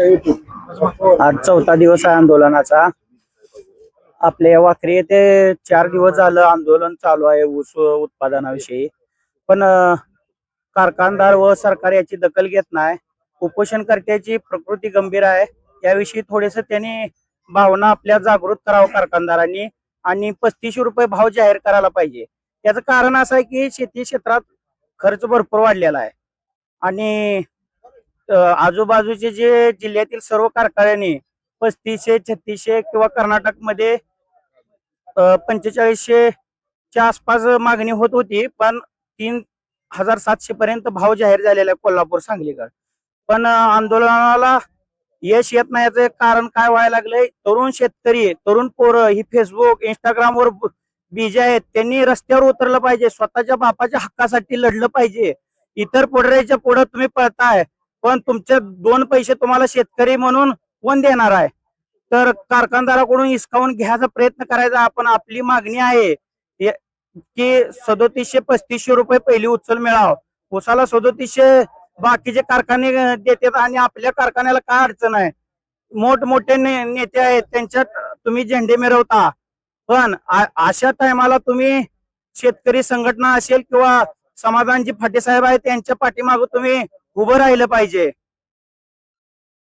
आज चौथा दिवस आहे आंदोलनाचा. आपल्या वाखरी येथे 4 दिवस झालं आंदोलन चालू आहे ऊस उत्पादनाविषयी. पण कारखानदार व सरकार याची दखल घेत नाही. उपोषणकर्त्याची प्रकृती गंभीर आहे. याविषयी थोडेस त्यांनी भावना आपल्या जागृत करावं कारखानदारांनी आणि 3500 रुपये भाव जाहीर करायला पाहिजे. याचं कारण असं आहे की शेती क्षेत्रात खर्च भरपूर वाढलेला आहे आणि आजूबाजूचे जे जिल्ह्यातील सर्व कारखान्यांनी 3500, 3600 किंवा कर्नाटकमध्ये 4500च्या आसपास मागणी होत होती, पण 3700 पर्यंत भाव जाहीर झालेला आहे कोल्हापूर सांगलीकडे. पण आंदोलनाला यश येत नाही. याचं कारण काय व्हायला लागलंय, तरुण शेतकरी, तरुण पोरं ही फेसबुक इंस्टाग्रामवर बीजे आहेत, त्यांनी रस्त्यावर उतरलं पाहिजे, स्वतःच्या बापाच्या हक्कासाठी लढलं पाहिजे. इतर पुढाऱ्याच्या पुढे तुम्ही पळताय, पण तुमचे 2 पैसे तुम्हाला शेतकरी म्हणून कोण देणार आहे? तर कारखानदाराकडून हिसकावून घ्यायचा प्रयत्न करायचा. आपण आपली मागणी आहे की 3700-3500 रुपये पहिली उचल मिळावं. उसाला 3700 बाकीचे कारखाने देतात आणि आपल्या कारखान्याला काय अडचण आहे? मोठमोठे नेते आहेत, त्यांच्यात तुम्ही झेंडे मिरवता, पण अशा टायमाला तुम्ही शेतकरी संघटना असेल किंवा समाधानजी फाटे साहेब आहेत त्यांच्या पाठीमागे तुम्ही उभं राहिलं पाहिजे.